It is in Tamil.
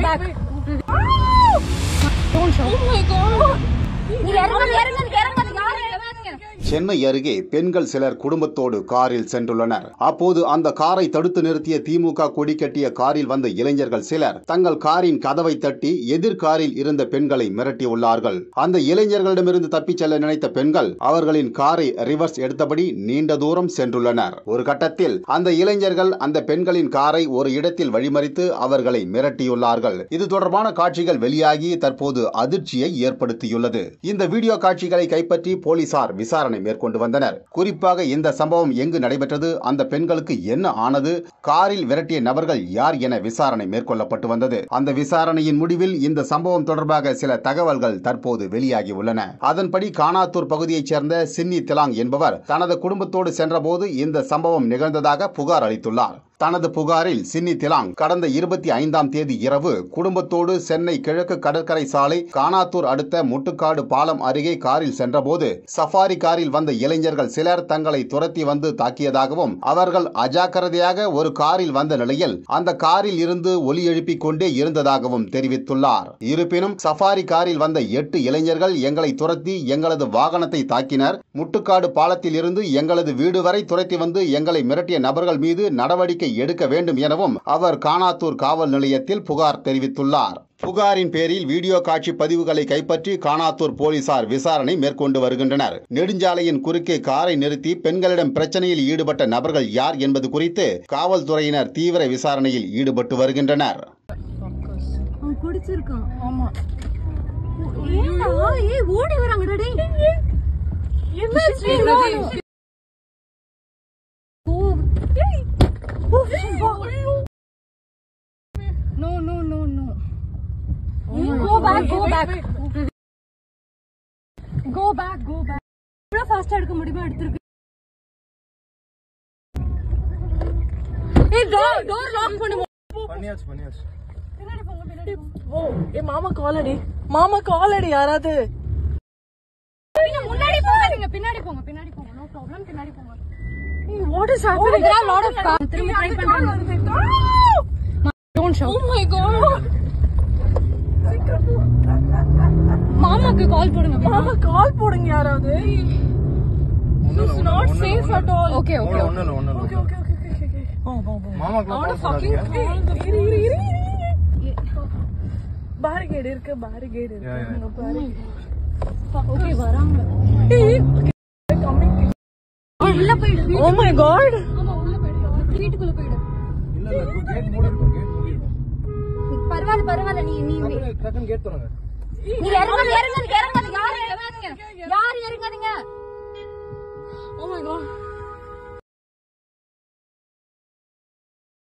back. Don't shout. Oh my god. Chennai அருகே பெண்கள் சிலர் குடும்பத்தோடு காரில் சென்றுள்ளனர். அப்போது அந்த காரை தடுத்து நிறுத்திய திமுக கொடி கட்டிய காரில் வந்த இளைஞர்கள் சிலர் தங்கள் காரின் கதவை தட்டி எதிர்காரில் இருந்த பெண்களை மிரட்டியுள்ளார்கள். அந்த இளைஞர்களிடமிருந்து தப்பிச் செல்ல நினைத்த பெண்கள் அவர்களின் காரை ரிவர்ஸ் எடுத்தபடி நீண்ட தூரம் சென்றுள்ளனர். ஒரு கட்டத்தில் அந்த இளைஞர்கள் அந்த பெண்களின் காரை ஒரு இடத்தில் வழிமறித்து அவர்களை மிரட்டியுள்ளார்கள். இது தொடர்பான காட்சிகள் வெளியாகி தற்போது அதிர்ச்சியை ஏற்படுத்தியுள்ளது. இந்த வீடியோ காட்சிகளை கைப்பற்றி போலீசார் விசாரணை மேற்கொண்டு வந்தனர். குறிப்பாக இந்த சம்பவம் எங்கு நடைபெற்றது, அந்த பெண்களுக்கு என்ன ஆனது, காரில் விரட்டிய நபர்கள் யார் என விசாரணை மேற்கொள்ளப்பட்டு வந்தது. அந்த விசாரணையின் முடிவில் இந்த சம்பவம் தொடர்பாக சில தகவல்கள் தற்போது வெளியாகி உள்ளன. அதன்படி கானாத்தூர் பகுதியைச் சேர்ந்த சின்னி திலாங் என்பவர் தனது குடும்பத்தோடு சென்றபோது இந்த சம்பவம் நிகழ்ந்ததாக புகார் அளித்துள்ளார். தனது புகாரில் சின்னி திலாங் கடந்த 25ஆம் தேதி இரவு குடும்பத்தோடு சென்னை கிழக்கு கடற்கரை சாலை கானாத்தூர் அடுத்த முட்டுக்காடு பாலம் அருகே காரில் சென்றபோது சஃபாரி காரில் வந்த இளைஞர்கள் சிலர் தங்களை துரத்தி வந்து தாக்கியதாகவும் அவர்கள் அஜாக்கிரதையாக ஒரு காரில் வந்த நிலையில் அந்த காரில் இருந்து ஒலி எழுப்பிக் கொண்டே இருந்ததாகவும் தெரிவித்துள்ளார். இருப்பினும் சஃபாரி காரில் வந்த 8 இளைஞர்கள் எங்களை துரத்தி எங்களது வாகனத்தை தாக்கினர். முட்டுக்காடு பாலத்தில் இருந்து எங்களது வீடு வரை துரத்தி வந்து எங்களை மிரட்டிய நபர்கள் மீது நடவடிக்கை எடுக்க வேண்டும் எனவும் அவர் கானாத்தூர் காவல் நிலையத்தில் புகார் தெரிவித்துள்ளார். புகாரின் பேரில் வீடியோ காட்சி பதிவுகளை கைப்பற்றி கானாத்தூர் போலீசார் விசாரணை மேற்கொண்டு வருகின்றனர். நெடுஞ்சாலையின் குறுக்கே காரை நிறுத்தி பெண்களிடம் பிரச்சனையில் ஈடுபட்ட நபர்கள் யார் என்பது குறித்து காவல்துறையினர் தீவிர விசாரணையில் ஈடுபட்டு வருகின்றனர். No. Go back. Bro, fast எடுக்க முடியுமா எடுத்துருக்கு. ஏய் டோர் லாக் பண்ணு. பண்ணியாச்சு. பின்னாடி போங்க. ஓ, ஏ மாமா கால் அடி யாராவது. நீங்க முன்னாடி போங்க, பின்னாடி போங்க. No problem, பின்னாடி போங்க. Hey, what is happening? There are a lot of cars. திரும்ப ட்ரை பண்றாங்க. Don't shout. Oh my god. மாமாக்கு கால் போடுங்க யாராவது. This is not safe at all. Okay. மாமா கால் fucking இரு. barricade இருக்கு. Okay, வராங்க. உள்ள போயிடு. Oh my god. ஆமா உள்ள போயிடு. வீட்டுக்குள்ள போயிடு. இல்ல கேட் மூடி இருக்கு. பரவாயில்ல நீ டக்குன்னு கேட் தரங்க. நீ இறங்காதீங்க. யார் இறங்காதீங்க? Oh my god.